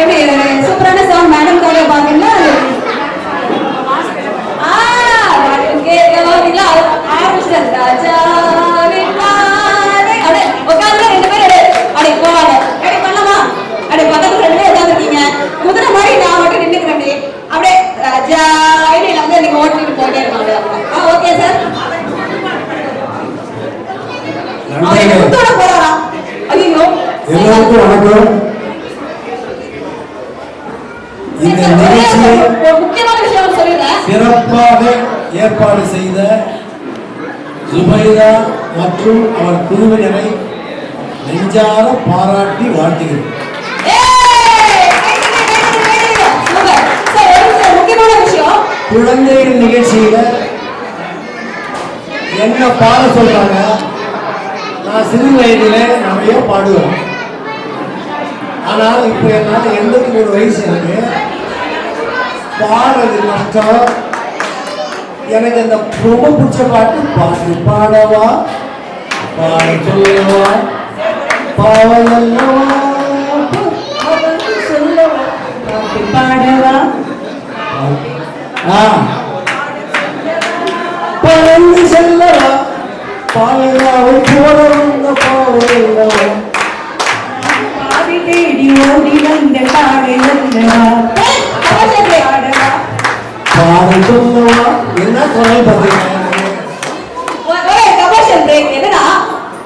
சூப்பரான song madam காக பாத்தீங்களா? குதிரை மாதிரி நான் மட்டும் நின்றுக்கிறேன். அப்படியே நீங்க ஓட்டிட்டு போயிட்டே இருக்காங்க. Okay sir. போறாரா? ஐயோ, எல்லாருக்கும் வணக்கம். இந்த நிகழ்ச்சியை முக்கியமான விஷயம் சொல்லிடுறேன். சிறப்பாக ஏற்பாடு செய்த ஜுபைதா மற்றும் அவர் குழுவினரை நெஞ்சார பாராட்டி வாழ்த்துகிறேன். குழந்தைகள் நிகழ்ச்சியில என்ன பாட சொல்றாங்க. நான் சிறு வயதில நிறைய பாடுவேன். ஆனால் இப்ப என்னால 83 வயசு எனக்கு பாடுறது கஷ்டம். எனக்கு அந்த ரொம்ப பிடிச்ச பாட்டு பாட்டு பாடவா பாட சொல்லவா பாவல்லவா சொல்லவா பாடவா பறந்து செல்லவா பாவலாவை போட பாவல்லவா பாதி தேடி ஓடி வந்த பாடவா பாட சொல்லவா என்ன குரல் பார்த்தீங்க. என்னன்னா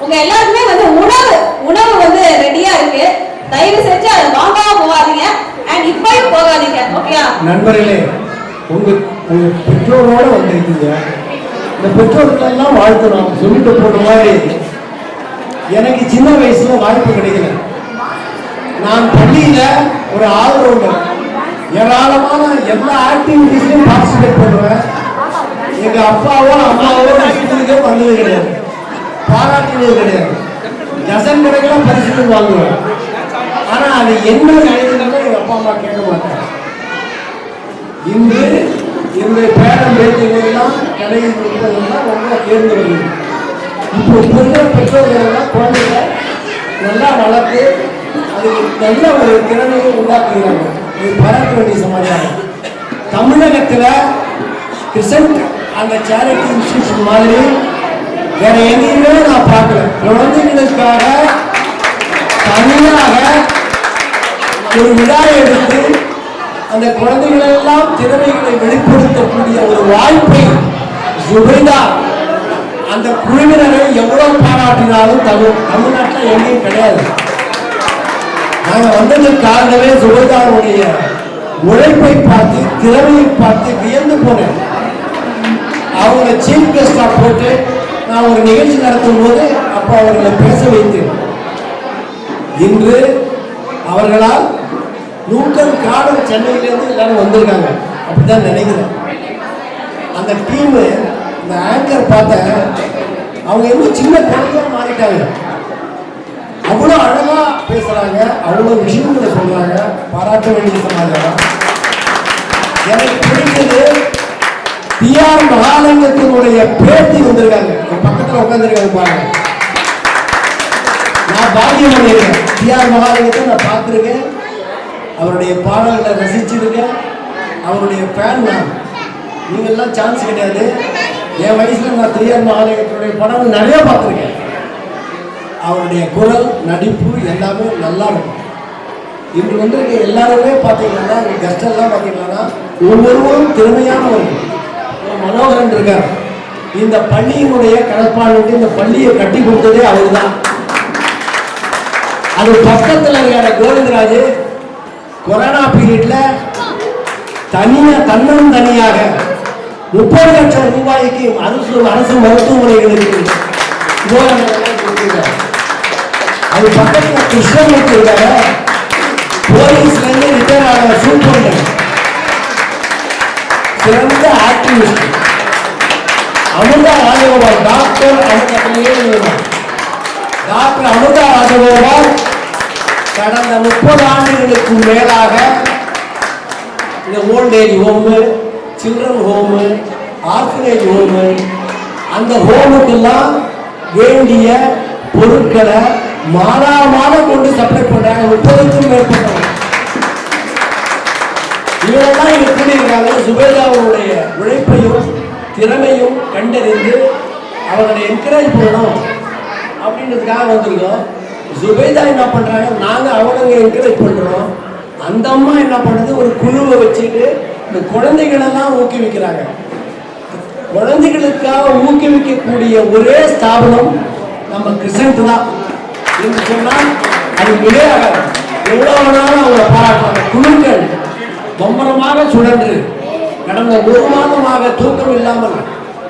உங்க எல்லாருக்குமே வந்து உணவு வந்து ரெடியா இருக்கு. தயவு செஞ்சு அதை வாங்காம போகாதீங்க. அண்ட் இப்பயும் போகாதீங்க. ஓகே நண்பர்களே, உங்க பெற்றோரோட வந்திருக்கீங்க. இந்த பெற்றோர்களெல்லாம் வாழ்த்தணும். சொல்லிட்டு போன மாதிரி எனக்கு சின்ன வயசுல வாய்ப்பு கிடைக்கல. நான் பள்ளியில ஒரு ஆல்ரவுண்டர். ஏராளமான எல்லா ஆக்டிவிட்டிஸ்லையும் பார்ட்டிசிபேட் பண்ணுவேன். எங்க அப்பாவோ அம்மாவோ ஸ்கூலுக்கே வந்தது கிடையாது, பாராட்டினது கிடையாது. டசன் கணக்கெல்லாம் பரிசுகள் வாங்குவேன். ஆனா அது என்ன கிடைக்குதுன்னு எங்க அப்பா அம்மா கேட்க மாட்டாங்க. இன்று என்னுடைய பேரன் பேத்திகளெல்லாம் கடையில் கொடுப்பதெல்லாம் ரொம்ப தேர்ந்து வருது. இப்போ இருக்கிற பெற்றோர்கள் குழந்தைகளை நல்லா வளர்த்து அதுக்கு நல்ல ஒரு திறமையை உண்டாக்குகிறாங்க. இது பாராட்ட வேண்டிய சமாச்சாரம். தமிழகத்தில் கிறிஸ்டன்ட் அந்த சேரிட்டி இன்ஸ்டிடியூஷன் மாதிரி வேற எங்கேயுமே நான் பார்க்கல. குழந்தைகளுக்காக தனியாக ஒரு விழா எடுத்து அந்த குழந்தைகளெல்லாம் திறமைகளை வெளிப்படுத்தக்கூடிய ஒரு வாய்ப்பை ஜுபைதா அந்த குழுவினரை எவ்வளவு பாராட்டினாலும் தமிழ்நாட்டில் எங்கேயும் கிடையாது. நாங்கள் வந்ததற்கு காரணமே ஜுபைதாவுடைய உழைப்பை பார்த்து திறமையை பார்த்து வியந்து போனேன். அவங்களை சீஃப் கெஸ்டா போட்டு நான் ஒரு நிகழ்ச்சி நடத்தும் போது அப்போ அவர்களை பேச வைத்தேன். இன்று அவர்களால் நூக்கல் காடல் சென்னையிலேருந்து எல்லாரும் வந்திருக்காங்க. அப்படிதான் நினைக்கிறேன். அந்த டீமு இந்த ஆங்கர் பார்த்த அவங்க இன்னும் சின்ன குழந்தையா மாறிட்டாங்க. அவ்வளோ அழகா பேசுறாங்க, அவ்வளோ விஷயங்களை சொல்றாங்க. பாராட்ட வேண்டிய சமாச்சாரம். எனக்கு பிடிச்சது டிஆர் மகாலிங்கத்தினுடைய பேட்டி வந்திருக்காங்க. பக்கத்தில் உட்காந்துருக்காங்க பாருங்க. நான் பாக்கியம் பண்ணியிருக்கேன். டிஆர் மகாலிங்கத்தை நான் பார்த்துருக்கேன். அவருடைய பாடல்களை ரசிச்சிருக்கேன். அவருடைய ஃபேன் நான். நீங்கள்லாம் சான்ஸ் கிடையாது. என் வயசில் நான் டிஆர் மகாலிங்கத்தினுடைய படம் நிறைய பார்த்துருக்கேன். அவருடைய குரல் நடிப்பு எல்லாமே நல்லா இருக்கும். இன்று வந்து எல்லாருமே பார்த்தீங்கன்னா கெஸ்டெல்லாம் பார்த்தீங்கன்னா ஒவ்வொருவரும் திறமையானவர்கள். மனோகரன் இருக்கார். இந்த பள்ளியினுடைய கணப்பாளருக்கு இந்த பள்ளியை கட்டி கொடுத்ததே அவர் தான். அது பக்கத்தில் இருக்கிற கோவிந்தராஜ் கொரோனா பீரியட்ல தன்னந்தனியாக 30 லட்சம் ரூபாய்க்கு அரசு மருத்துவமனைகளுக்கு அது பக்கத்தில் கிருஷ்ணமூர்த்தி இருக்காரு. போலீஸ்ல இருந்து ரிட்டையர் ஆன சூப்பர் சிறந்த ஆக்டிவிஸ்ட் அமிர்தா ராஜகோபால். டாக்டர் அமிர்தா ராஜகோபால் கடந்த 30 ஆண்டுகளுக்கு மேலாக இந்த old age home, children home, orphanage home, அந்த ஹோமுக்கெல்லாம் வேண்டிய பொருட்களை மாதம் கொண்டு சப்ளை பண்றாங்க. 30க்கும் மேற்பட்டவங்க இவரெல்லாம் இங்க கூடியிருக்காங்க. சுபேதாவுடைய உழைப்பையும் திறமையும் கண்டறிந்து அவர்களை என்கரேஜ் பண்ணணும் அப்படின்றதுக்காக வந்திருக்கோம். சுபேதா என்ன பண்றாங்க, நாங்க அவனுங்க என்கரேஜ் பண்றோம். அந்த அம்மா என்ன பண்ணுது, ஒரு குழுவை வச்சுட்டு இந்த குழந்தைகளெல்லாம் ஊக்குவிக்கிறாங்க. குழந்தைகளுக்காக ஊக்குவிக்கக்கூடிய ஒரே ஸ்தாபனம் நம்ம கிறிஸ்டன்ட் தான் என்று சொன்னால் அது மிகையாகாது. எவ்வளவு வேணாலும் அவங்க பாராட்டுறாங்க. குழுக்கள் பம்பரமாக சுழன்று கடந்த 1 மாதமாக தூக்கம் இல்லாமல்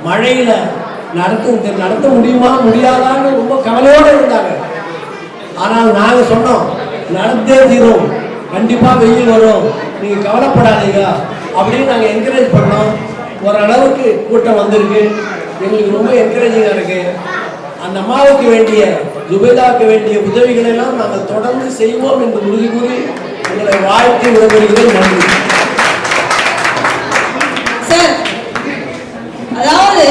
மழையில நடத்த முடியுமா முடியாதான்னு ரொம்ப கவலையோடு இருந்தாங்க. ஆனால் நாங்க சொன்னோம், நடந்தே தீரும், கண்டிப்பா வெயில் வரும், நீங்க கவலைப்படாதீங்க அப்படின்னு நாங்க என்கரேஜ் பண்ணோம். ஓரளவுக்கு கூட்டம் வந்திருக்கு, எங்களுக்கு ரொம்ப என்கரேஜிங்கா இருக்கு. அந்த அம்மாவுக்கு வேண்டிய சுபேதாவுக்கு வேண்டிய உதவிகளை எல்லாம் நாங்கள் தொடர்ந்து செய்வோம் என்று உறுதி கூறி உங்களை வாழ்த்து விடைபெறுகிறேன். நன்றி சார். அதாவது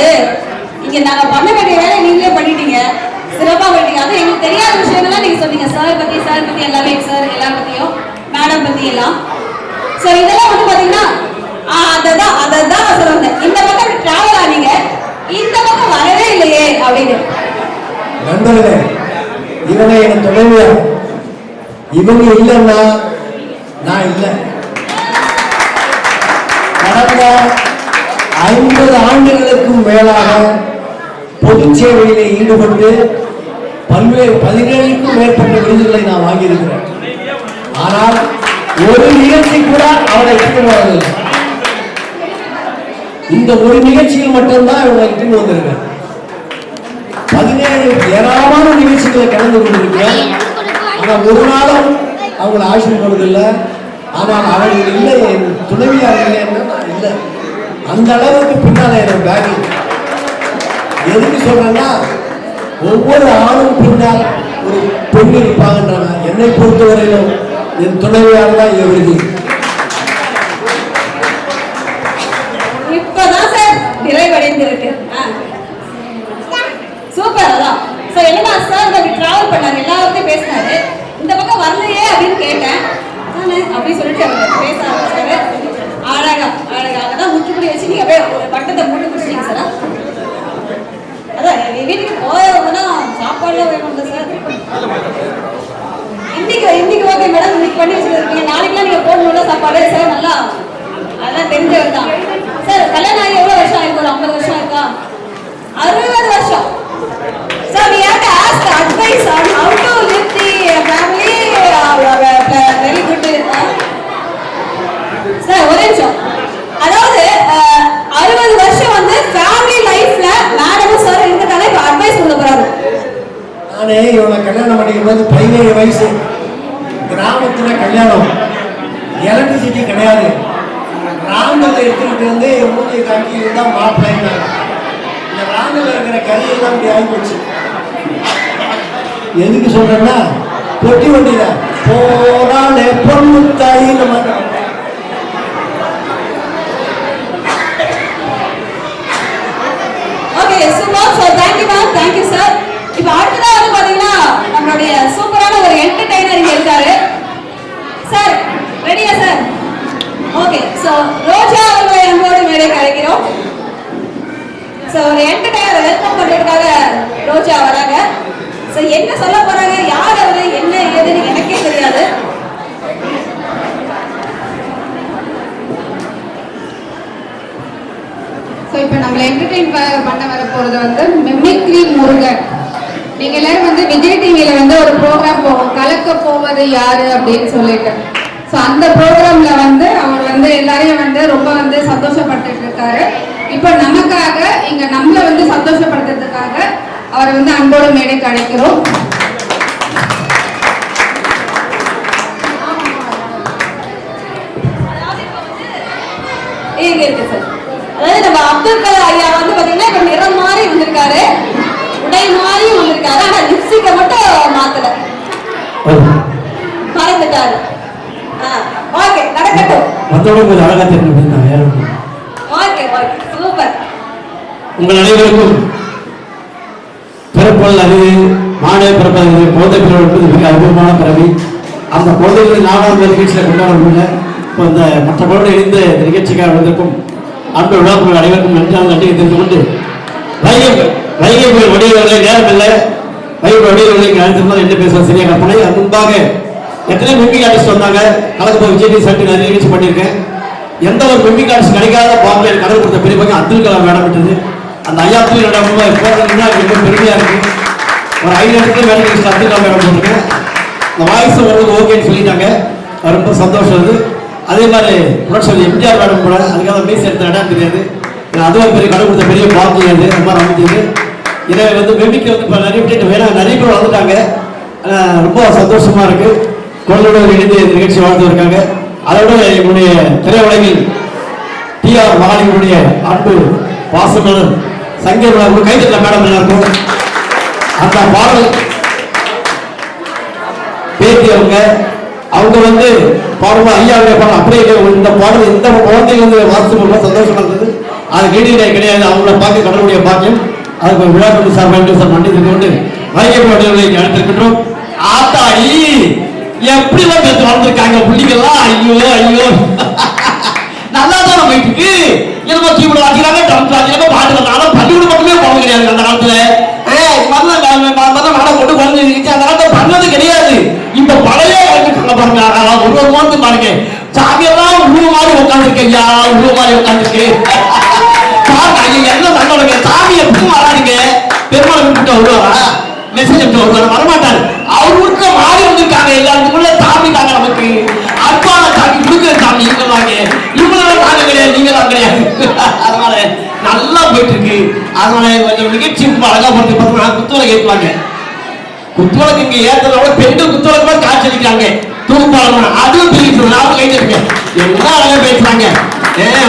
இங்க நாங்க பண்ண வேண்டிய வேலை நீங்களே பண்ணிட்டீங்க, சிறப்பா பண்ணிட்டீங்க. அது எங்களுக்கு தெரியாத விஷயங்கள்லாம் நீங்க சொன்னீங்க. சார் பத்தி எல்லாமே, சார் எல்லாரும் பத்தியும், மேடம் பத்தி எல்லாம். ஸோ இதெல்லாம் வந்து பாத்தீங்கன்னா அதான் சொல்லுங்க. இந்த பக்கம் டிராவல் ஆனீங்க, இந்த பக்கம் வரவே இல்லையே அப்படின்னு. நண்பர்களே, இவனை என் துணைவியா, இவங்க இல்லைன்னா நான் இல்லை. கடந்த 50 ஆண்டுகளுக்கும் மேலாக பொது சேவையிலே ஈடுபட்டு பல்வேறு 17க்கும் மேற்பட்ட விருதுகளை நான் வாங்கியிருக்கிறேன். ஆனால் ஒரு நிகழ்ச்சி கூட அவனை இட்டுன்னு இந்த ஒரு நிகழ்ச்சியில் மட்டும்தான் இவங்களை இட்டுன்னு வந்திருக்கேன். 17 ஏராளமான நிகழ்ச்சிகளை கலந்து கொண்டிருக்கிறேன். ஆனால் ஒரு நாளும் அவங்களை ஆசீர்வதில்லை. ஆனால் அவர்கள் இல்லை, என் துணைவியார் இல்லைன்னா நான் இல்லை. அந்த அளவுக்கு பின்னால என் பேக். எதுக்கு சொல்றேன்னா, ஒவ்வொரு ஆணும் பின்னால் ஒரு பெண் இருப்பாங்கன்றாங்க. என்னை பொறுத்தவரையிலும் என் துணைவியார் தான் எவ்ரிதி. இப்பதான் சார் நிறைவடைந்திருக்கு. சூப்பர். அதான் சோ என்னன்னா சார் டிராவல் பண்ணாரு, எல்லாத்தையும் பேசினாரு. இந்த பக்கம் வரலையே அப்படின்னு கேட்டேன் அப்படின்னு சொல்லிட்டு அவர் பேச ஆரம்பிச்சாரு. அழகா அதான் முற்றுப்புள்ளி வச்சு நீங்க அப்படியே பட்டத்தை மூடி முடிச்சிட்டீங்க சார். அதான் வீட்டுக்கு போனா சாப்பாடுலாம் வேணும் சார். இன்னைக்கு ஓகே மேடம், இன்னைக்கு பண்ணி வச்சுருக்கீங்க, நாளைக்குலாம் நீங்க போகணும்ல சாப்பாடு சார். நல்லா அதெல்லாம் தெரிஞ்சவர் தான் சார். கல்யாணம் ஆகி எவ்வளவு வருஷம் ஆயிருக்கும்? 50 வருஷம் இருக்கா? 60 வருஷம். So we have to ask advice on how to live the family very good. Sir, ஒரு நிமிஷம். அதாவது 60 வருஷம் வந்து ஃபேமிலி லைஃப்ல மேடம் சார் இருந்ததால இப்ப அட்வைஸ் பண்ண போறாரு. நானே இவனை கல்யாணம் பண்ணிக்கும் போது 17 வயசு, கிராமத்துல கல்யாணம், எலக்ட்ரிசிட்டி கிடையாது. ராங்கல்ல எடுத்துக்கிட்டு வந்து மூஞ்சி காட்டி இதுதான் மாப்பிள்ளைன்னாங்க. இந்த ராங்கல்ல இருக்கிற கரியெல்லாம் இப்படி ஆகிப்போச்சு. எதுக்கு சொல்றேன்னா, பொட்டி வண்டியில போராளே பொண்ணு தாய் நம்ம okay super sir. Thank you sir. இப்போ அடுத்ததா வந்து பாத்தீங்கன்னா நம்மளுடைய சூப்பரான ஒரு என்டர்டெய்னர் இங்க இருக்காரு சார். ரெடியா சார்? ஓகே. சோ ரோஜா அவர்களை அன்போடு மேடைக்கு அழைக்கிறோம். சோ ஒரு என்டர்டெய்னர் வெல்கம் பண்றதுக்காக ரோஜா வராங்க. சோ என்ன சொல்ல போறாங்க, யார் அவரு, என்ன ஏதுன்னு எனக்கே தெரியாது. ஸோ இப்போ நம்மளை என்டர்டெயின் பண்ண வர போகிறது வந்து மிமிக்ரி முருகன். நீங்கள் எல்லாரும் வந்து விஜய் டிவியில் வந்து ஒரு ப்ரோக்ராம் போவோம், கலக்க போவது யாரு அப்படின்னு சொல்லிட்டு. ஸோ அந்த ப்ரோக்ராமில் வந்து அவர் வந்து எல்லாரையும் வந்து ரொம்ப வந்து சந்தோஷப்பட்டுட்டு இருக்காரு. இப்போ நமக்காக இங்கே நம்மளை வந்து சந்தோஷப்படுத்துறதுக்காக அவரை வந்து அன்போடு மேடைக்கு அழைக்கிறோம். இங்க இருக்கு சார். அதாவது நம்ம அப்துல் கலாம் ஐயா வந்து பாத்தீங்கன்னா இப்ப நிறம் மாதிரி வந்திருக்காரு, உடை மாதிரி வந்திருக்காரு. ஆனா லிப்ஸ்டிக்க மட்டும் மாத்தல, மறந்துட்டாரு. ஓகே, நடக்கட்டும். மத்தவங்க கொஞ்சம் அழகா தெரியும். Okay super. உங்கள் அனைவருக்கும் பிறப்பல் அறிவு மாநில பிறப்பது குழந்தை பிறகு மிக அற்புதமான பிறவி. அந்த குழந்தைகளை 4வது நிகழ்ச்சியில் கொண்டாட முடியல. இப்போ இந்த மற்றவர்களோடு இணைந்து இந்த நிகழ்ச்சிக்காக வந்திருக்கும் அன்பு விழாக்கள் அனைவருக்கும் நன்றி தெரிந்து கொண்டு வைகை புயல் வடிவங்களை நேரம் இல்லை வைகை வடிவங்களை அழைத்திருந்தால் என்ன பேசுவது சரியாக கற்பனை. அது முன்பாக எத்தனை மிமிக் ஆர்டிஸ்ட் வந்தாங்க. கலந்து விஜய் சட்டி நிறைய நிகழ்ச்சி பண்ணியிருக்கேன். எந்த ஒரு மிமிக் ஆர்டிஸ்ட் கிடைக்காத பாம்பு எனக்கு கடவுள் கொடுத்த பெரிய பக்கம் அப்துல் கலாம் மேடம் விட்டது. அந்த ஐயா அப்துல் கலாம் போடுறதுன்னா ரொம்ப பெருமையாக இருக்கு. ஒரு 5 இடத்துல வேலை அப்துல் கலாம் மேடம் போட்டிருக்கேன். இந்த வாய்ஸ் வர்றது ஓகேன்னு சொல்லிட்டாங்க. ரொம்ப சந்தோஷம் அது. அதே மாதிரி புரட்சி எம்ஜிஆர் மேடம் கூட அதுக்காக மீஸ் எடுத்த இடம் தெரியாது. அதுவும் பெரிய கடவுள் கொடுத்த பெரிய பாம்பு அது ரொம்ப அமைஞ்சது. இதை வந்து மிமிக்கு வந்து இப்போ நிறைய விட்டு வேணாம் நிறைய பேர் வந்துட்டாங்க. ரொம்ப சந்தோஷமா இருக்கு. குழந்தையோட இணைந்து இந்த நிகழ்ச்சி வாழ்ந்து இருக்காங்க. அதோட என்னுடைய திரையுலகில் டிஆர் மகாலிங்கனுடைய அன்பு பாசமலர் சங்கீத கைதட்ட மேடம் எல்லாருக்கும் அந்த பாடல் பேட்டி அவங்க வந்து பாடல் ஐயாவுடைய பாடல் அப்படியே இந்த பாடல் இந்த குழந்தைங்க வந்து வாசித்து ரொம்ப சந்தோஷமா இருந்தது. அது கேட்டீங்க கிடையாது. அவங்கள பார்க்க கடவுளுடைய பாக்கியம். அதுக்கு விழா கொண்டு சார் வேண்டும் சார் நன்றி கொண்டு வைகை பாடல்களை அழைத்திருக்கின்றோம். ஆத்தாடி எப்படி எல்லாம் பேச வளர்ந்துருக்காங்க புள்ளிகள்லாம். ஐயோ ஐயோ நல்லா தான் போயிட்டு இருக்கு. என்னமோ கீபோர்டு வாசிக்கிறாங்க ட்ரம் வாசிக்கிறாங்க பாட்டு வந்தாலும் பள்ளிக்கூடம் மட்டுமே போக கிடையாது. அந்த காலத்துல நாடம் கொண்டு குறைஞ்சிருச்சு. அந்த காலத்துல பண்ணது கிடையாது. இப்ப பழைய பாருங்க ஒரு மாதம் பாருங்க சாமியெல்லாம் உருவ மாதிரி உட்காந்துருக்கு. ஐயா உருவ மாதிரி உட்காந்துருக்கு. என்ன நல்லவங்க சாமி எப்பவும் வராதுங்க. பெருமாள் கூப்பிட்டு வருவாரா மெசேஜ் அனுப்பிட்டு வருவாரு வரமாட்டாரு. அவர் கொடுக்க மாறி வந்திருக்காங்க. எல்லாருக்குள்ள சாமி தாங்க நமக்கு அன்பான சாமி கொடுக்குற சாமி இவங்க வாங்க. இவங்களாம் நாங்க கிடையாது நீங்க தான் கிடையாது. அதனால நல்லா போயிட்டு இருக்கு. அதனால கொஞ்சம் நிகழ்ச்சி அழகா போட்டு பார்த்தோம்னா குத்துவலை ஏற்றுவாங்க. குத்துவலுக்கு இங்க ஏற்றதோட பெண்கள் குத்துவலுக்கு மாதிரி காட்சி அளிக்கிறாங்க. தூக்குப்பாளம் அதுவும் தெரிவிக்கணும். நாம கைட்டு இருக்கேன் என்ன அழகா பேசுறாங்க.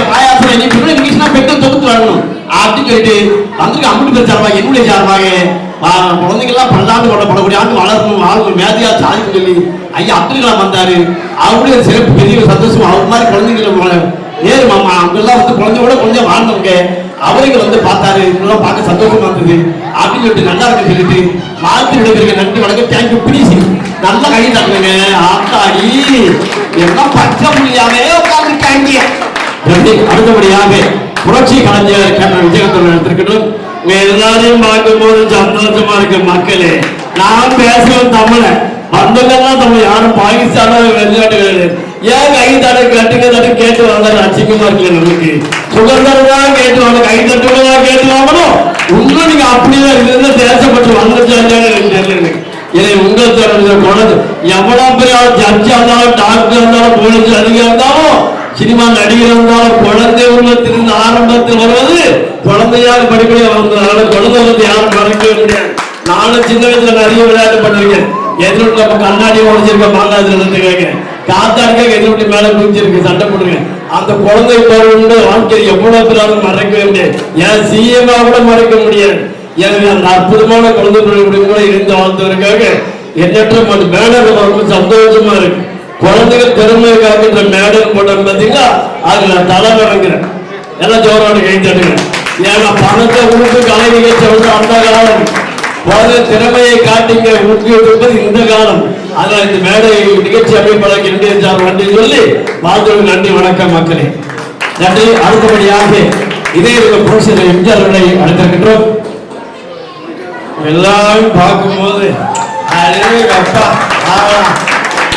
பாயாசம் நிகழ்ச்சினா பெண்கள் தொகுத்து வரணும் அப்படின்னு சொல்லிட்டு வந்துருக்கு. அம்புட்டு பேர் சார்பாங்க என்னுடைய சார்பாக குழந்தைங்கள்லாம் 12 கொள்ளப்படக்கூடிய ஆண்டு வளரணும் ஆளுநர் மேதையா சாதிக்கும் சொல்லி ஐயா அப்துல் கலாம் வந்தாரு. அவருடைய சிறப்பு பெரிய சந்தோஷம். அவர் மாதிரி குழந்தைங்களை நேரு மாமா அவங்கெல்லாம் வந்து குழந்தையோட கொஞ்சம் வாழ்ந்தவங்க அவருக்கு வந்து பார்த்தாரு. இதெல்லாம் பார்க்க சந்தோஷமா இருந்தது அப்படின்னு சொல்லிட்டு நல்லா இருக்கு சொல்லிட்டு வாழ்த்து விடுக்கிறீங்க. நன்றி வணக்கம் தேங்க்யூ ப்ளீஸ் நல்லா கை தட்டுங்க. ஆத்தாடி எல்லாம் பச்சை புள்ளியாவே உட்காந்துருக்காங்க. அடுத்தபடியாக புரட்சி கலைஞர் கேப்டன் விஜயகாந்த் எடுத்திருக்கட்டும். எல்லாரையும் பார்க்கும்போது சந்தோஷமா இருக்கு. மக்களே நான் பேசுவேன் தமிழ வந்தவங்கெல்லாம் தமிழ் யாரும் பாகிஸ்தானோ வெளிநாட்டுகள் ஏன் கை தட்டு கட்டுங்க தட்டு கேட்டு வாங்க. அச்சிங்கமா இருக்கல நமக்கு சுகர்தான் கேட்டு வாங்க கை தட்டுதான் கேட்டு வாங்கணும். உங்களும் நீங்க அப்படிதான் இருந்து தேசப்பட்டு வந்துட்டு இதை உங்களுக்கு குழந்தை எவ்வளவு பெரிய ஜட்ஜா இருந்தாலும் டாக்டர் இருந்தாலும் போலீஸ் அதிகாரி இருந்தாலும் சினிமா நடிகர் இருந்தாலும் குழந்தை உருவத்திலிருந்து ஆரம்பத்தில் வருவது குழந்தையாக படிப்படியாக வந்ததுனால குழந்தை வந்து யாரும் மறக்கவே முடியாது. நானும் சின்ன வயசுல நிறைய விளையாட்டு பண்ணிருக்கேன். எதிர்விட்டு நம்ம கண்ணாடியை உடைச்சிருக்க மாங்காதுல காத்தாடிக்காக எதிர்விட்டு மேல குதிச்சிருக்கு சண்டை போட்டுருக்கேன். அந்த குழந்தை பருவ வாழ்க்கையில் எவ்வளவு பேராலும் மறக்கவே முடியாது. ஏன் சிஎம்ஆ கூட மறக்க முடியாது. எனவே அந்த அற்புதமான குழந்தை கூட இருந்து வாழ்ந்தவருக்காக எண்ணற்ற மேடல் ரொம்ப சந்தோஷமா இருக்கு. குழந்தைகள் திறமையை காக்கின்ற மேடல் போட்டோம் பார்த்தீங்களா அதுல நான் தலை வணங்குறேன். எல்லாம் ஜோரோட கை தட்டுகிறேன். ஏன்னா பணத்தை ஊருக்கு கலை நிகழ்ச்சி வந்து அந்த காலம் குழந்தை திறமையை காட்டிங்க ஊக்குவிப்பது இந்த காலம். அதனால இந்த மேடை நிகழ்ச்சி அமைப்பாளருக்கு நன்றி நன்றி சொல்லி வாழ்ந்தவர்கள் நன்றி வணக்கம் மக்களே நன்றி. அடுத்தபடியாக இதே புரட்சியர் எம்ஜிஆர் அவர்களை அழைத்திருக்கின்றோம். எல்லாரும் பார்க்கும்போது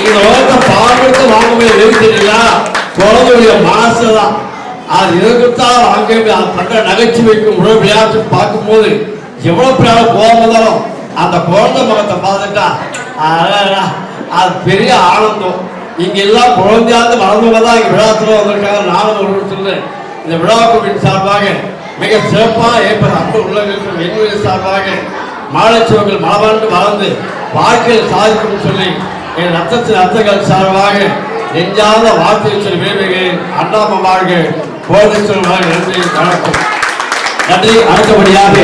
இந்த உலகத்தை பாடுறது வாங்க முடியாது. தெரியல குழந்தைய மனசுதான் அது எதுக்குத்தான் வாங்க பண்ற நகைச்சுவைக்கும் உடல் விளையாட்டு பார்க்கும்போது எவ்வளவு பெரிய கோபம் இருந்தாலும் அந்த குழந்தை முகத்தை பார்த்துட்டா அது பெரிய ஆனந்தம். இங்க எல்லாம் குழந்தையாவது வளர்ந்தவங்க தான் இங்க விழாத்துல வந்திருக்காங்க. நானும் ஒரு சொல்றேன் இந்த விழா குழுவின் சார்பாக மிக சிறப்பாக ஏற்பட அன்பு உள்ளவர்களுக்கும் என்னுடைய சார்பாக மாலைச்சுவங்கள் மலபாண்டு வளர்ந்து வாழ்க்கையில் சாதிக்கும் சொல்லி என் ரத்தங்கள் சார்பாக நெஞ்சாத வார்த்தை சொல்லி வேண்டுகிறேன். அண்ணாம வாழ்க கோடீஸ்வரர் நன்றி வணக்கம் நன்றி. அடுத்தபடியாக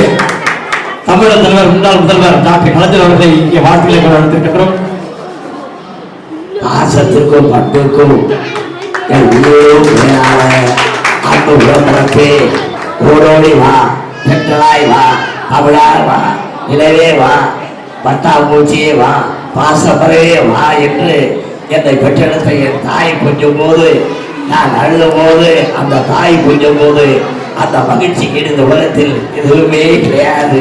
தமிழக தலைவர் முன்னாள் முதல்வர் டாக்டர் கலைஞர் அவர்களை இங்கே வாழ்த்துக்களை நடத்திருக்கின்றோம். பாசத்திற்கும் பட்டிற்கும் என் உள்ளூர் அன்பு உடம்பரப்பே ஓடோடி வா பெற்றலாய் வா தமிழார் வா நிலவே வா பட்டாம்பூச்சியே வா பாசப்பறவே வா என்று என்னை பெற்றெடுத்த என் தாய் கொஞ்சம் போது, நான் அழுத போது, அந்த தாய் கொஞ்சம் போது, அந்த மகிழ்ச்சிக்கு இந்த உலகத்தில் எதுவுமே கிடையாது.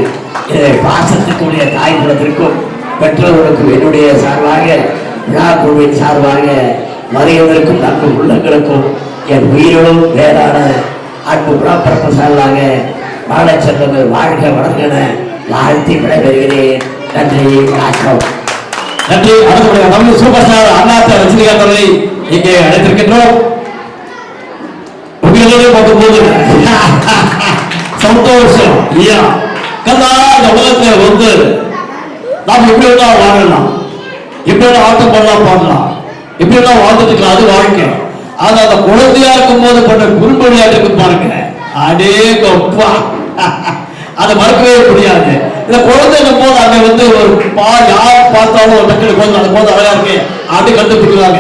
இதை பாசத்துக்குரிய தாய் குலத்திற்கும் பெற்றோர்களுக்கும் என்னுடைய சார்பாக, விழா குழுவின் சார்பாக, மறைவதற்கும் நன்கு உள்ளங்களுக்கும் என் உயிரோடும் வேறான அன்பு புறப்பரப்பு சார்பாக வாழ செல்வங்கள் வாழ்க வளர்கன வாழ்த்தி விடைபெறுகிறேன். நன்றி, வணக்கம். நன்றி. அடுத்தபடியாக தமிழ் சூப்பர் ஸ்டார் அண்ணாத்த ரஜினிகாந்த் அவர்களை இங்கே அழைத்திருக்கின்றோம். உங்களோட பார்க்கும்போது சந்தோஷம். கதா இந்த உலகத்துல வந்து நாம் எப்படி வேணா வாழலாம், எப்படி வேணா ஆட்டம் பண்ணலாம், பாடலாம், எப்படி வேணா வாழ்ந்துட்டு இருக்கலாம். அது வாழ்க்கை. ஆனா அந்த குழந்தையா இருக்கும் போது பண்ண குறும்பு விளையாட்டு பாருங்க, அடே கொப்பா, அதை மறக்கவே முடியாது. இந்த குழந்தைங்க போது அங்க வந்து ஒரு யார் பார்த்தாலும் ஒரு டக்குனு போது அந்த போது அழகா இருக்கு அப்படி கண்டுபிடிக்கிறாங்க.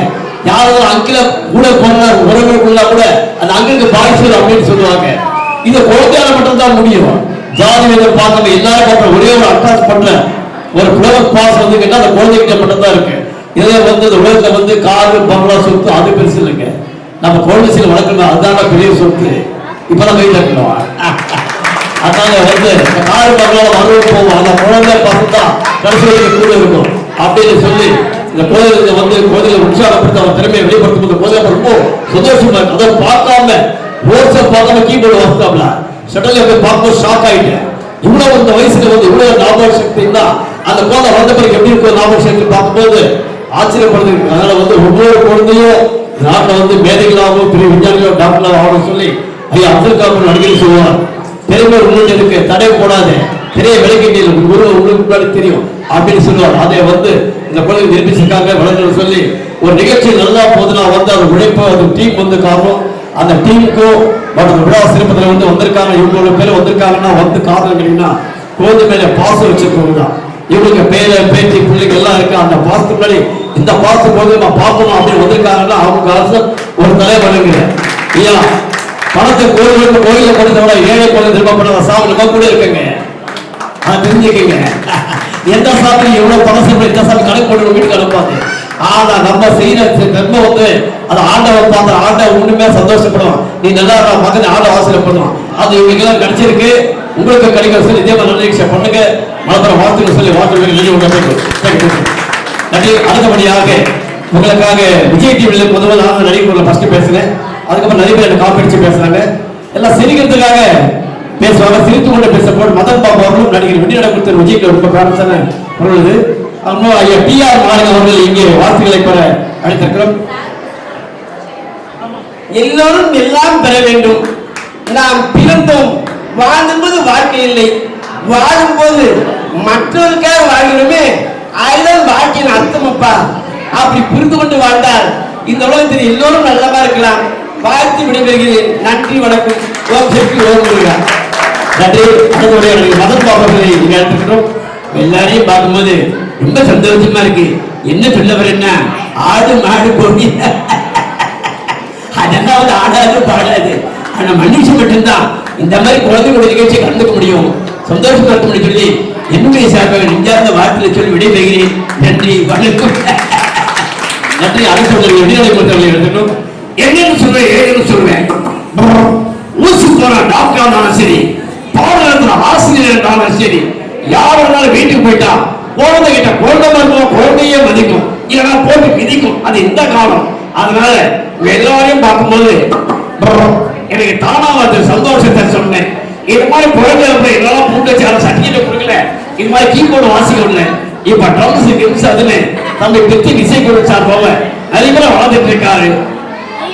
யாராவது அங்கில கூட போன உறவுக்குள்ள கூட அந்த அங்கிலுக்கு பாய்ச்சல் அப்படின்னு சொல்லுவாங்க. இந்த குழந்தையால மட்டும் தான் முடியும். ஜாதி வேதம் பார்க்காம எல்லாரும் பண்ற ஒரே ஒரு அட்டாச் பண்ற ஒரு ஃப்ளவர் பாஸ் வந்து கேட்டா அந்த குழந்தைகிட்ட மட்டும் தான் இருக்கு. இதே வந்து இந்த உலகத்துல வந்து காரு பங்களா சொத்து அது பெருசு இல்லைங்க. நம்ம குழந்தை வளர்க்கணும், அதுதான் பெரிய சொத்து. இப்பதான் வெயிட் இருக்கணும். அதனால வந்து காரு பங்களா வரவு போவோம், அந்த குழந்தை பசங்க கடைசி வரைக்கும் கூட இருக்கும் அப்படின்னு சொல்லி இந்த கோயிலுக்கு வந்து கோயிலை உற்சாகப்படுத்த அவன் திறமையை வெளிப்படுத்தும் போது கோயில ரொம்ப சந்தோஷமா இருக்கு. அதை பார்க்காம ரோட்ஸை பார்க்காம கீபோர்டு வாசிக்காமல ஷட்டல்ல போய் பார்க்கும்போது ஷாக் ஆயிட்டேன். இவ்வளவு இந்த வயசுல வந்து இவ்வளவு ஞாபக சக்தி இருந்தா அந்த குழந்தை வளர்ந்த பிறகு எப்படி இருக்கும் ஞாபக சக்தி பார்க்கும்போது ஆச்சரியப்படுது. அதனால வந்து ஒவ்வொரு குழந்தையும் நாட்டில் வந்து மேதைகளாகவும் பெரிய விஞ்ஞானிகளோ டாக்டர்களாக ஆகணும்னு சொல்லி ஐயா அப்துல் கலாம் அடிக்கடி சொல்லுவார், திறமை உங்களுக்கு இருக்கு, தடை போடாது, திரைய விளக்கிட்டு குரு உங்களுக்கு முன்னாடி தெரியும் அப்படின்னு சொல்லுவார். அதை வந்து இந்த குழந்தை நிரூபிச்சிருக்காங்க வளர்ந்து சொல்லி ஒரு நிகழ்ச்சி நல்லா போதுனா வந்து அது உழைப்பு அது டீம் வந்து காரணம். அந்த டீமுக்கும் மற்றும் விழா சிறப்பத்தில் வந்து வந்திருக்காங்க. இவங்களோட பேர் வந்திருக்காங்கன்னா வந்து காரணம் கேட்டீங்கன்னா குழந்தை மேல பாசம் வச்சிருக்கவங்க தான். இவங்களுக்கு பேர பேச்சு பிள்ளைங்க எல்லாம் இருக்கு. அந்த பாசத்துக்கு முன்னாடி இந்த பாசம் போது நம்ம பார்க்கணும் அப்படின்னு வந்திருக்காங்கன்னா அவங்க அரசு ஒரு தலைவருங்க. ஐயா பணத்தை கோயிலுக்கு கோயில கொடுத்த விட ஏழை கோயில் திரும்ப பண்ண சாமி நம்ம கூட இருக்குங்க. அதை தெரிஞ்சுக்கங்க. எந்த சாமி எவ்வளவு பணம் சாப்பிட எந்த சாமி கணக்கு போட்டு வீட்டுக்கு அனுப்பாது. ஆனா நம்ம செய்யற தர்மம் வந்து அதை ஆண்டவன் பார்த்து ஆண்டவன் ஒண்ணுமே சந்தோஷப்படுவான். நீ நல்லா மகன் ஆண்ட ஆசிரியப்படுவான். அது இவங்களுக்கு எல்லாம் கிடைச்சிருக்கு, உங்களுக்கு கிடைக்கிற சொல்லி இதே மாதிரி நல்ல பண்ணுங்க. மலப்பர வாழ்த்துக்கள் சொல்லி வாழ்த்துக்கள் நன்றி. அடுத்தபடியாக உங்களுக்காக விஜய் டிவியில் முதல்ல நான் நடிகர்கள் ஃபர்ஸ்ட் பேசுறேன். அதுக்கப்புறம் நிறைய பேர் காப்பி அடிச்சு பேசுறாங்க. எல்லாம் சிரிக்கிறதுக்காக பேசுவாங்க. சிரித்து கொண்டு பேச போது மதன் பாபு அவர்களும் நடிகர் வெண்ணிட கொடுத்த விஜய்க்கு ரொம்ப பேரன்ஸான பொருள். ஐயா டிஆர் மாநில அவர்கள் இங்கே வார்த்தைகளை பெற அழைத்திருக்கிறோம். எல்லோரும் எல்லாம் பெற வேண்டும். நாம் பிறந்தோம், வாழும்போது வாழ்க்கை இல்லை, வாழும்போது மற்றவருக்காக வாழ்கிறோமே, அதுதான் வாழ்க்கையின் அர்த்தம். அப்பா அப்படி புரிந்து கொண்டு வாழ்ந்தால் இந்த உலகத்தில் எல்லோரும் நல்லமா இருக்கலாம். வாழ்த்து விடைபெறுகிறேன். நன்றி, வணக்கம். ஓம் சக்தி, ஓம் முருகா. நன்றி. அடுத்தபடியாக மதன் பாபர்களை இங்கே அழைத்திருக்கிறோம். எல்லாரையும் பார்க்கும்போது ரொம்ப சந்தோஷமா இருக்கு. என்ன சொல்லவர் என்ன ஆடு மாடு கோழி அதெல்லாம் வந்து ஆடாது பாடாது. ஆனா மனுஷன் மட்டும்தான் இந்த மாதிரி குழந்தைகளுடைய நிகழ்ச்சியை கலந்துக்க முடியும், சந்தோஷப்படுத்த முடியும் சொல்லி என்னுடைய சார்பாக நெஞ்சார்ந்த வார்த்தையை சொல்லி விடைபெறுகிறேன். நன்றி, வணக்கம். நன்றி. அடுத்த இடைநிலை மருத்துவர்களை எடுத்துக்கணும். என்னன்னு சொல்றேன், ஏன்னு சொல்றேன். ஊசி போன டாக்டர் இருந்தாலும் சரி, பாடத்துல ஆசிரியர் இருந்தாலும் சரி, யார் இருந்தாலும் வீட்டுக்கு போயிட்டா குழந்தை கிட்ட குழந்தை மருத்துவம் குழந்தையே மதிக்கும், இல்லைன்னா போட்டு மிதிக்கும். அது இந்த காலம். அதனால எல்லாரையும் பார்க்கும்போது எனக்கு தானா வந்து சந்தோஷத்தை சொன்னேன். இது மாதிரி குழந்தை எல்லாம் பூண்டச்சாரம் சர்டிபிகேட் கொடுக்கல, இது மாதிரி கீபோர்டு வாசிக்கல, இப்ப ட்ரம்ஸ் கிம்ஸ் அதுன்னு தம்பி பெத்தி இசை குழு சார்பாக நிறைய பேர் வளர்ந்துட்டு இருக்காரு.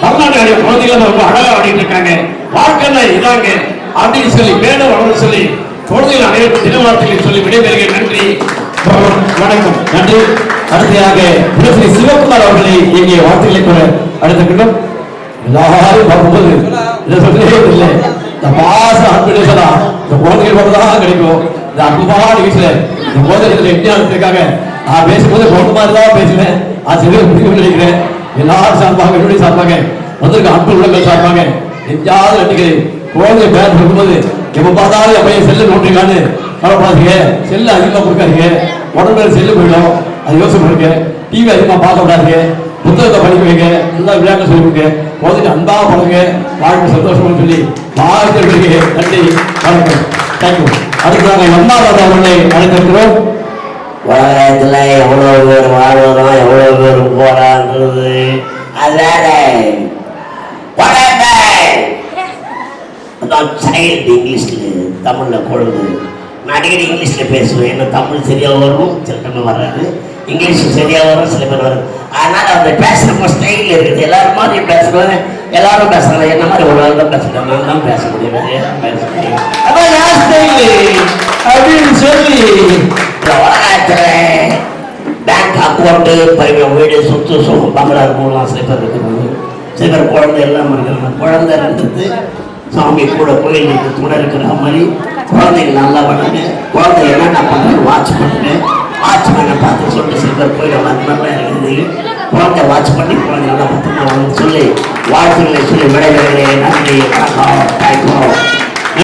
தமிழ்நாட்டுடைய குழந்தைகள் ரொம்ப அழகா ஆடிட்டு இருக்காங்க. வாழ்க்கையில இதாங்க அப்படின்னு சொல்லி மேலும் வளர சொல்லி குழந்தைகள் அனைவருக்கும் தின வார்த்தைகளை சொல்லி விடைபெறுகிறேன். நன்றி, வணக்கம். நன்றி. அடுத்ததாக ஸ்ரீ சிவகுமார் அவர்களை இங்கே வார்த்தைகளை கூட அழைத்திருக்கிறோம். எல்லாரும் பார்க்கும்போது இதை சொல்லவே இல்லை. இந்த பாச அன்பு சொல்லலாம் இந்த குழந்தைகள் மட்டும்தான் கிடைக்கும். இந்த அன்புமான வீட்டுல இந்த குழந்தைகள் எப்படி அழைத்திருக்காங்க. நான் பேசும்போது குழந்தை மாதிரி தான் பேசுவேன். அது சரியாக முடிவு நினைக்கிறேன். எல்லாரும் சார்பாக என்னுடைய சார்பாக வந்திருக்க அன்பு உள்ளங்கள் சார்பாக எஞ்சாவது நன்றிகள். குழந்தை பேர் இருக்கும்போது எப்ப பார்த்தாலும் என் பையன் செல்லு நோட்டிருக்கான்னு கவலைப்படாதீங்க. செல்லு அதிகமாக கொடுக்காதீங்க, உடம்புல செல்லு போயிடும். அது யோசனை பண்ணுங்க. டிவி அதிகமாக பார்க்க விடாதீங்க. புத்தகத்தை படிக்க வைங்க, நல்லா விளையாட்டு சொல்லி கொடுங்க, குழந்தைங்க அன்பா பழங்க, வாழ்க்கை சந்தோஷமா சொல்லி வாழ்க்கை. நன்றி, வணக்கம், தேங்க்யூ. அடுத்ததாக அம்மா ராதா அவர்களை அழைத்திருக்கிறோம். உலகத்துல எவ்வளவு பேர் வாழ்றோம், எவ்வளவு பேர் போறான்றது அதான் சைல்டு இங்கிலீஷ்ல தமிழ்ல கொழுது. நான் அடிக்கடி இங்கிலீஷ்ல பேசுவேன், என்ன தமிழ் சரியா வரும், சில டைம் வராது, இங்கிலீஷ் சரியா வரும், சில பேர் வரும். அதனால அந்த பேசுறப்ப ஸ்டைல் இருக்குது. எல்லாரும் மாதிரி பேசுவேன், எல்லாரும் பேசுறாங்க, என்ன மாதிரி ஒரு ஆள் தான் பேசுறேன், நான் தான் பேச முடியும், பேச முடியும். அதான் என் ஸ்டைல் அப்படின்னு சொல்லி உலகத்துல பேங்க் அக்கௌண்ட்டு, பரிமாணம், வீடு, சொத்து, சுகம், பங்களா இருக்கும்லாம் சில பேர் இருக்கிறாங்க. சில பேர் குழந்தை எல்லாம் இருக்கிறாங்க. குழந்தை இருந்தது சாமி கூட கோயிலுக்கு துணை இருக்கிற மாதிரி குழந்தைங்க நல்லா வளருங்க. குழந்தை என்னென்ன பண்ணுறேன் வாட்ச் பண்ணுறேன், வாட்ச் பண்ண பார்த்து சொல்லிட்டு சில பேர் கோயில் அந்த மாதிரிலாம் இருக்குது. குழந்தை வாட்ச் பண்ணி குழந்தை நல்லா பத்திரமா சொல்லி வாழ்த்துக்களை சொல்லி விடைபெறுகிறேன்.